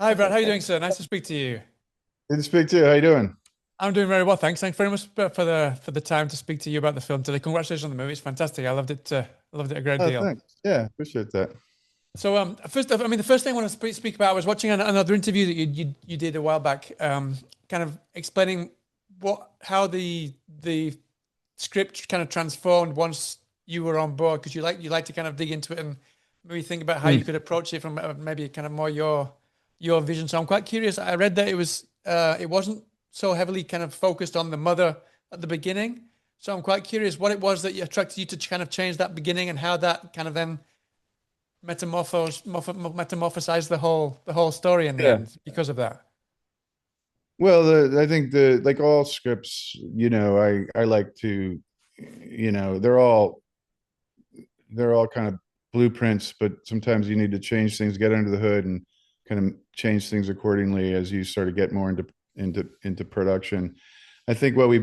Hi, Brad. How are you doing, sir? Nice to speak to you. Good to speak to you. How you doing? I'm doing very well, thanks. Thanks very much for the time to speak to you about the film today. Congratulations on the movie; it's fantastic. I loved it. I loved it a great Oh, deal. thanks. Yeah, appreciate that. So, first, I mean, the first thing I want to speak about was watching another interview that you did a while back, kind of explaining how the script kind of transformed once you were on board, because you like to kind of dig into it and maybe think about how you Mm. could approach it from maybe kind of more your vision. So I'm quite curious. I read that it wasn't so heavily kind of focused on the mother at the beginning. So I'm quite curious what it was that attracted you to kind of change that beginning and how that kind of then metamorphosized the whole story in the Yeah. end because of that. Well, I think the like all scripts, I like to, they're all kind of blueprints, but sometimes you need to change things, get under the hood, and kind of change things accordingly as you sort of get more into production. I think what we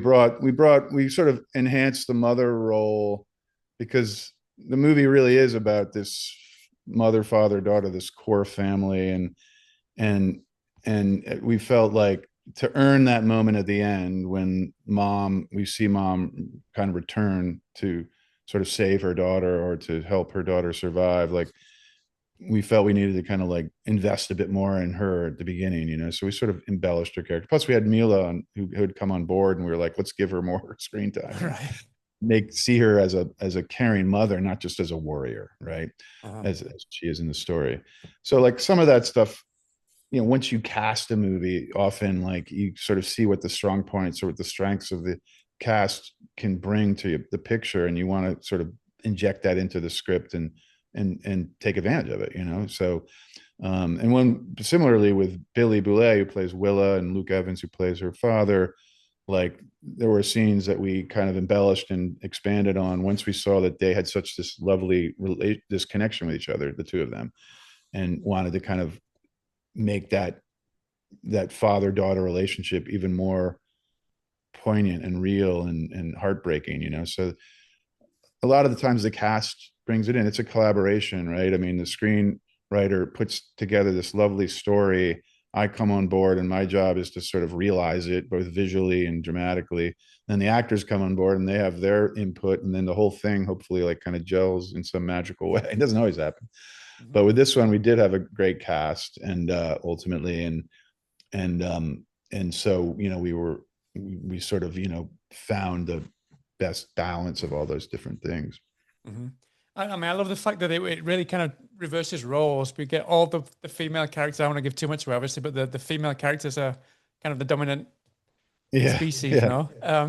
sort of enhanced the mother role because the movie really is about this mother, father, daughter, this core family, and and we felt like to earn that moment at the end when we see mom kind of return to sort of save her daughter or to help her daughter survive, like we felt we needed to kind of like invest a bit more in her at the beginning, so we sort of embellished her character. Plus we had Mila who had come on board, and we were like, let's give her more screen time and Right. see her as a caring mother, not just as a warrior, right? Uh-huh. As she is in the story. So like some of that stuff, once you cast a movie, often like you sort of see what the strong points or what the strengths of the cast can bring to the picture, and you want to sort of inject that into the script and take advantage of it. So and when similarly with Billie Boullet, who plays Willa, and Luke Evans, who plays her father, like there were scenes that we kind of embellished and expanded on once we saw that they had such this lovely this connection with each other, the two of them, and wanted to kind of make that father daughter relationship even more poignant and real and heartbreaking. So a lot of the times the cast brings it in. It's a collaboration, right? I mean, the screenwriter puts together this lovely story. I come on board, and my job is to sort of realize it both visually and dramatically. Then the actors come on board and they have their input, and then the whole thing hopefully like kind of gels in some magical way. It doesn't always happen, Mhm. but with this one, we did have a great cast, and ultimately, and so we sort of found the best balance of all those different things. Mhm. I mean, I love the fact that it really kind of reverses roles. We get all the female characters. I don't want to give too much away, obviously, but the female characters are kind of the dominant Yeah, species, yeah,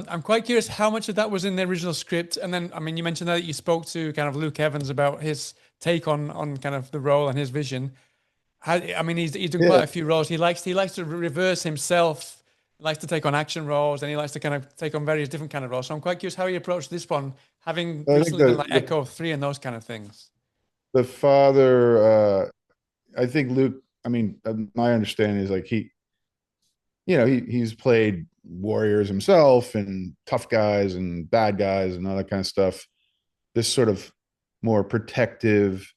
I'm quite curious how much of that was in the original script. And then, I mean, you mentioned that you spoke to kind of Luke Evans about his take on kind of the role and his vision. I mean, he's done quite yeah. a few roles. He likes to reverse himself, likes to take on action roles, and he likes to kind of take on various different kind of roles. So I'm quite curious how he approached this one, having I think recently done like Echo 3 and those kind of things. the father, I think Luke. I mean, my understanding is like he's played warriors himself and tough guys and bad guys and all that kind of stuff. This sort of more protective,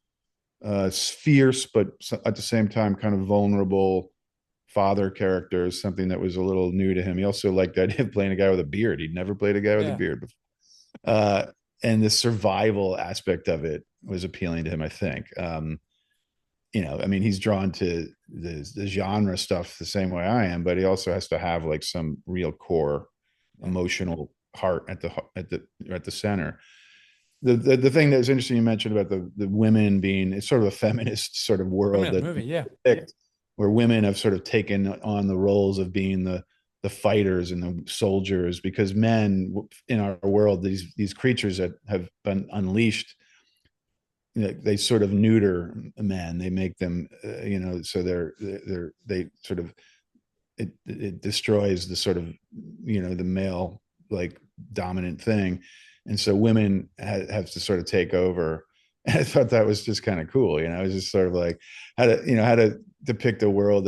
fierce, but at the same time kind of vulnerable father character is something that was a little new to him. He also liked the idea of playing a guy with a beard. He'd never played a guy with a Yeah. beard before. Uh, and the survival aspect of it was appealing to him, I think. I mean, he's drawn to the genre stuff the same way I am, but he also has to have like some real core Yeah. emotional heart at the center. The thing that's interesting you mentioned about the women being, it's sort of a feminist sort of Women world in the that movie, yeah. picked, where women have sort of taken on the roles of being the fighters and the soldiers, because men in our world, these creatures that have been unleashed, they sort of neuter men. They make them, so they sort of, it destroys the sort of, the male like dominant thing, and so women have to sort of take over. And I thought that was just kind of cool. It was just sort of like how to depict a world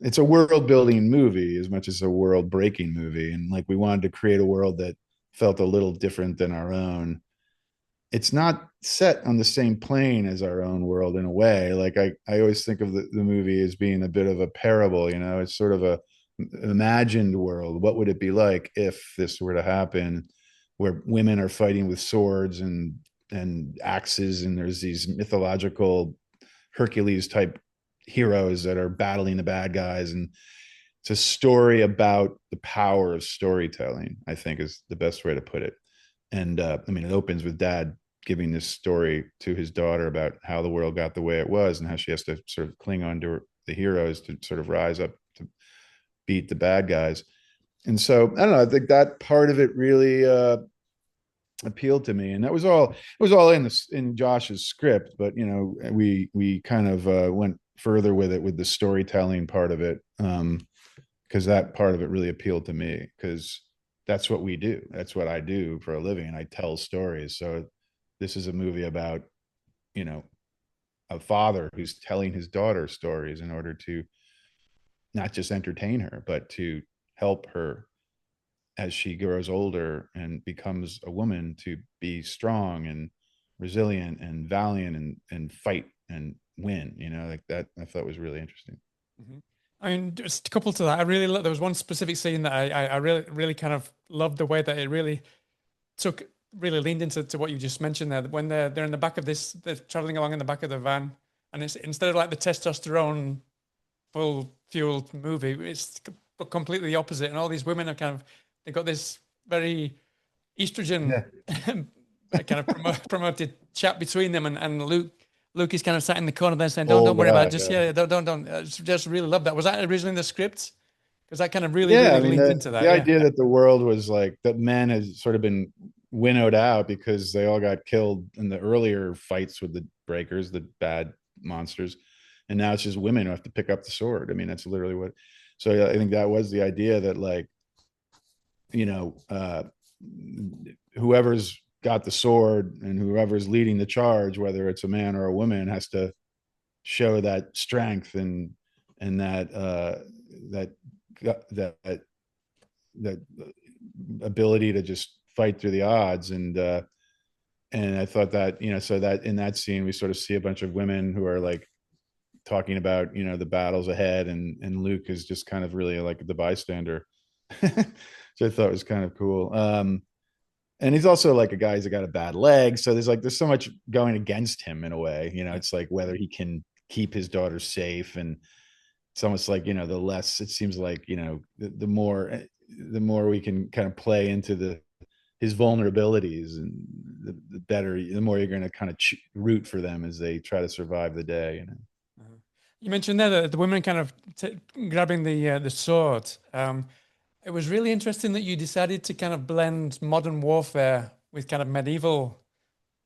it's a world building movie as much as a world breaking movie, and like we wanted to create a world that felt a little different than our own, it's not set on the same plane as our own world in a way. Like I always think of the movie as being a bit of a parable, you know, it's sort of a imagined world. What would it be like if this were to happen, where women are fighting with swords and axes, and there's these mythological Hercules type heroes that are battling the bad guys. And it's a story about the power of storytelling, I think is the best way to put it. And I mean, it opens with dad giving this story to his daughter about how the world got the way it was and how she has to sort of cling on to the heroes to sort of rise up to beat the bad guys. And so I don't know, I think that part of it really appealed to me. And that was all, it was all in this, in Josh's script, but you know, we kind of went further with it, with the storytelling part of it. Because that part of it really appealed to me, because that's what we do. That's what I do for a living. I tell stories. So this is a movie about, you know, a father who's telling his daughter stories in order to not just entertain her, but to help her as she grows older and becomes a woman to be strong and resilient and valiant and fight and win, you know, like that I thought was really interesting. Mhm. I mean, just a couple to that. I really there was one specific scene that I really kind of loved the way that it really took really leaned into what you just mentioned there. When they're in the back of this, they're traveling along in the back of the van, and it's instead of like the testosterone full fueled movie, it's completely the opposite. And all these women are kind of they've got this very estrogen Yeah. kind of promoted chat between them, and Luke is kind of sat in the corner there saying, "Don't Old worry about it. guy. Just Yeah. yeah, don't." Just really love that. Was that originally in the script? Because that kind of Yeah, I mean leans into the that. Yeah. idea that the world was like that men has sort of been winnowed out because they all got killed in the earlier fights with the breakers, the bad monsters, and now it's just women who have to pick up the sword. I mean, that's literally what. So yeah, I think that was the idea that like, you know, whoever's got the sword and whoever's leading the charge, whether it's a man or a woman, has to show that strength and that that that ability to just fight through the odds. And I thought that, you know, so that in that scene we sort of see a bunch of women who are like talking about, you know, the battles ahead, and Luke is just kind of really like the bystander. So I thought was kind of cool. And he's also like a guy who's got a bad leg, so there's so much going against him in a way, you know. It's like whether he can keep his daughter safe, and it's almost like, you know, the less it seems like, you know, the more we can kind of play into the his vulnerabilities, and the better, the more you're going to kind of root for them as they try to survive the day, you know. Uh-huh. You mentioned there that the women kind of grabbing the sword. It was really interesting that you decided to kind of blend modern warfare with kind of medieval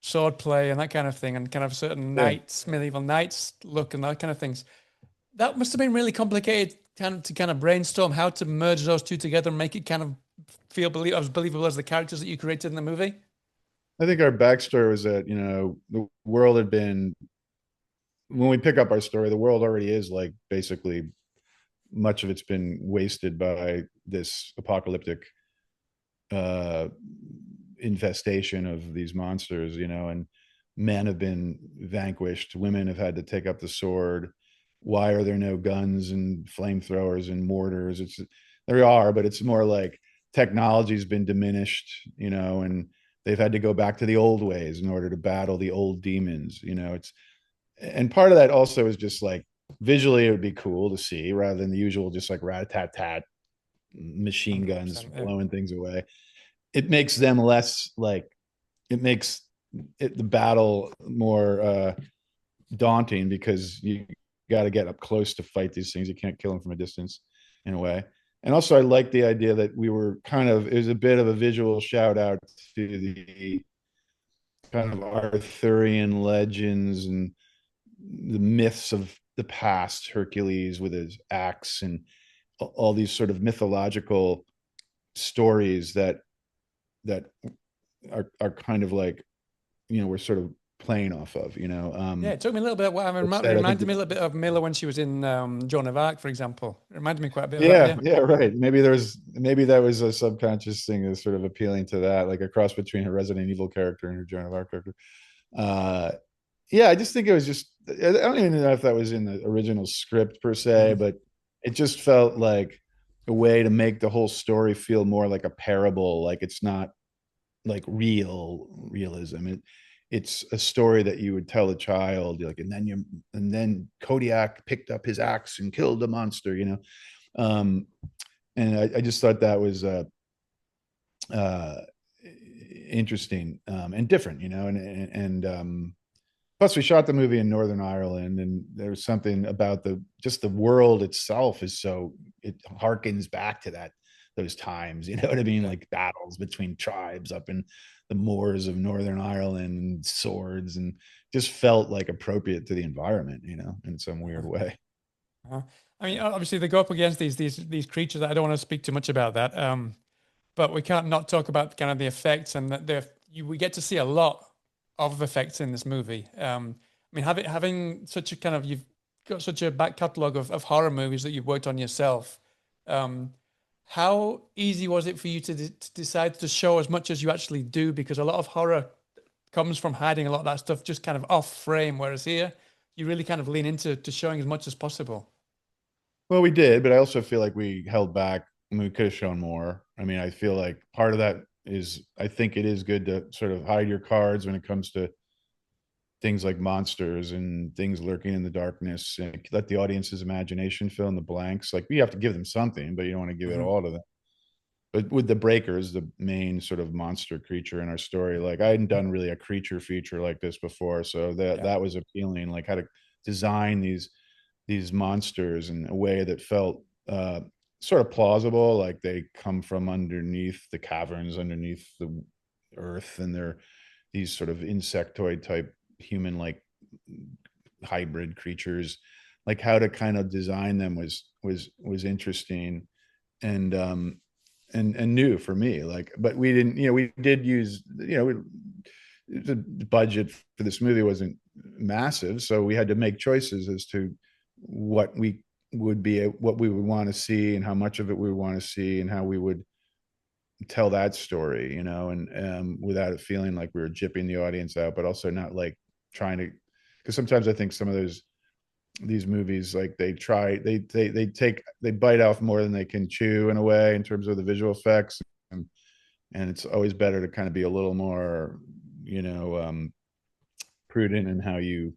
sword play and that kind of thing, and kind of certain Yeah, knights, medieval knights look and that kind of things. That must have been really complicated to kind of brainstorm how to merge those two together and make it kind of feel as believable as the characters that you created in the movie. I think our backstory was that, you know, the world had been, when we pick up our story, the world already is like basically much of it's been wasted by this apocalyptic uh infestation of these monsters, you know. And men have been vanquished, women have had to take up the sword. Why are there no guns and flamethrowers and mortars? It's, there are, but it's more like technology's been diminished, you know, and they've had to go back to the old ways in order to battle the old demons, you know. It's, and part of that also is just like visually it would be cool to see rather than the usual just like rat-tat-tat machine guns 100%. Yeah. blowing things away. It makes them less like, it makes the battle more daunting, because you got to get up close to fight these things. You can't kill them from a distance in a way. And also I like the idea that we were kind of, it was a bit of a visual shout out to the kind of Arthurian legends and the myths of the past, Hercules with his axe, and all these sort of mythological stories that are kind of like, you know, we're sort of playing off of, Yeah, it took me a little bit. Well, it that said, I think reminded me a little bit of Mila when she was in Joan of Arc, for example. It reminded me quite a bit of that. yeah, Yeah. yeah, right. Maybe that was a subconscious thing that's sort of appealing to that, like a cross between her Resident Evil character and her Joan of Arc character. Uh, yeah, I just think it was just, I don't even know if that was in the original script per se, Mhm. but it just felt like a way to make the whole story feel more like a parable. Like it's not like realism. It's a story that you would tell a child, like, and then Kodiak picked up his axe and killed the monster, um, and I just thought that was uh, interesting, and different, and plus we shot the movie in Northern Ireland, and there was something about the world itself is so, it harkens back to those times, you know what I mean? Yeah. Like battles between tribes up in the moors of Northern Ireland, and swords, and just felt like appropriate to the environment, in some weird way. Uh-huh. I mean, obviously they go up against these creatures. I don't want to speak too much about that. But we can't not talk about kind of the effects and that we get to see a lot of effects in this movie. I mean, having such a kind of you've got such a back catalogue of horror movies that you've worked on yourself. Um, how easy was it for you to decide to show as much as you actually do? Because a lot of horror comes from hiding a lot of that stuff just kind of off frame, whereas here you really kind of lean into to showing as much as possible. Well, we did, but I also feel like we held back. I mean, we could have shown more. I mean, I feel like part of that is, I think it is good to sort of hide your cards when it comes to things like monsters and things lurking in the darkness, and let the audience's imagination fill in the blanks. Like, we have to give them something, but you don't want to give it Hmm. all to them. But with the Breakers, the main sort of monster creature in our story, like I hadn't done really a creature feature like this before, so that Yeah. that was appealing. Like how to design these monsters in a way that felt sort of plausible, like they come from underneath the caverns, underneath the earth, and they're these sort of insectoid type human like hybrid creatures. Like how to kind of design them was interesting, and and new for me. Like, but we didn't, we did use, the budget for this movie wasn't massive, so we had to make choices as to what what we would want to see, and how much of it we would want to see, and how we would tell that story, and without it feeling like we were gypping the audience out, but also not like trying to, because sometimes I think some of these movies, like they bite off more than they can chew in a way, in terms of the visual effects, and, and it's always better to kind of be a little more, prudent in how you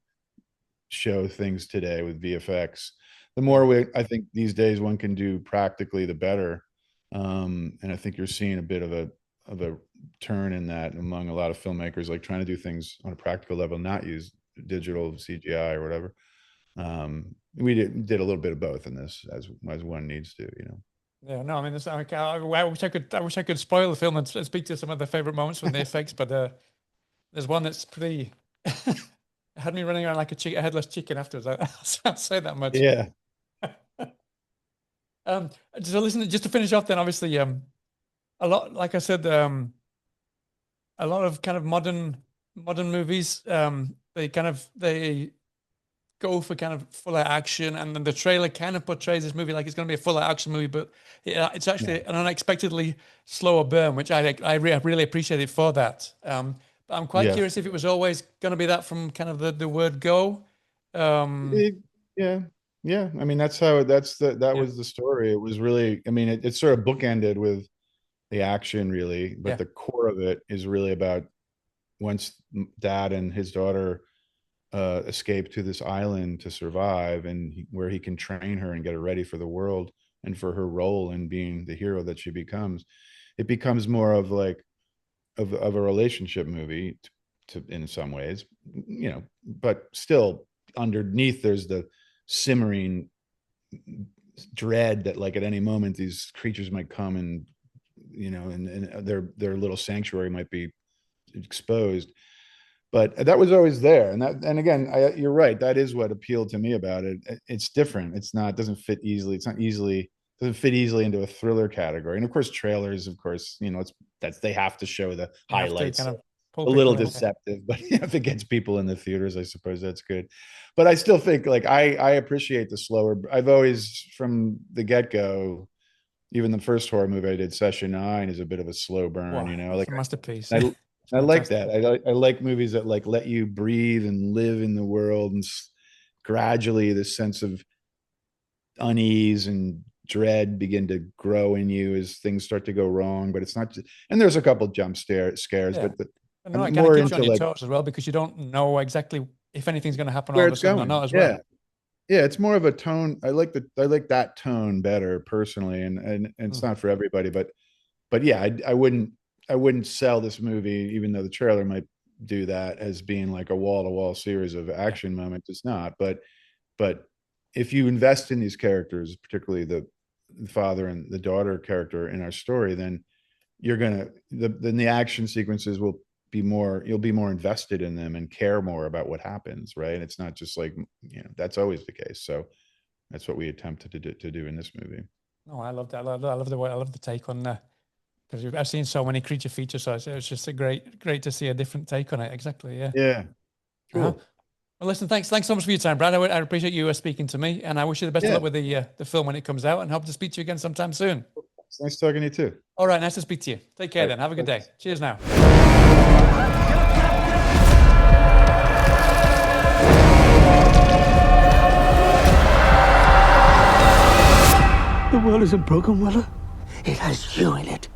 show things today with VFX. The Yeah. more I think these days one can do practically, the better. And I think you're seeing a bit of a turn in that among a lot of filmmakers, like trying to do things on a practical level, not use digital CGI or whatever. We did a little bit of both in this, as one needs to. Yeah, no, I mean, I wish I could spoil the film and speak to some of the favorite moments from the effects, but there's one that's pretty had me running around like a headless chicken afterwards. I'll say that much. Yeah, Um, so listen, just to finish off, then obviously, a lot, like I said, a lot of kind of modern movies, they go for kind of fuller action, and then the trailer kind of portrays this movie like it's going to be a fuller action movie, but it's yeah, actually an unexpectedly slower burn, which really appreciate it for that. But I'm quite yeah. curious if it was always going to be that from kind of the word go. Um, Yeah, yeah. I mean, that yeah, was the story. It was really, I mean, it sort of bookended with the action, really, but yeah, the core of it is really about once dad and his daughter escape to this island to survive, and where he can train her and get her ready for the world, and for her role in being the hero that she becomes. It becomes more of like of a relationship movie, in some ways, but still underneath there's the simmering dread that, like, at any moment these creatures might come, and and their little sanctuary might be exposed. But that was always there, and again, you're right, that is what appealed to me about it. It's different. It's not, it doesn't fit easily. It's not easily doesn't fit easily into a thriller category. And of course, trailers, of course, it's, that's, they have to show the you have to highlights kind of of a little deceptive, but if it gets people in the theaters, I suppose that's good. But I still think like I appreciate the slower. I've always from the get-go, even the first horror movie I did, Session 9, is a bit of a slow burn, you know, like a masterpiece. I like that. I like movies that like let you breathe and live in the world, and gradually this sense of unease and dread begin to grow in you as things start to go wrong. But it's not just, and there's a couple jump scares, but no, it kind of keeps you on your toes as well, because you don't know exactly if anything's going to happen all of a sudden or not as well. Yeah, it's more of a tone. I like that tone better personally, and it's not for everybody, but yeah, I wouldn't sell this movie, even though the trailer might do that, as being like a wall-to-wall series of action moments. It's not, but if you invest in these characters, particularly the father and the daughter character in our story, then then the action sequences will be more, you'll be more invested in them and care more about what happens, right? And it's not just like, you know, that's always the case. So that's what we attempted to do in this movie. No, I love that. I love the take on that, because I've seen so many creature features, so it's just a great to see a different take on it. Exactly. Yeah. Cool. Well, listen, thanks so much for your time, Brad. I appreciate you speaking to me, and I wish you the best of luck with the film when it comes out, and hope to speak to you again sometime soon. It's nice talking to you too. All right, nice to speak to you. Take care then. Have a good day. Cheers now. The world isn't broken, Willa. It has you in it.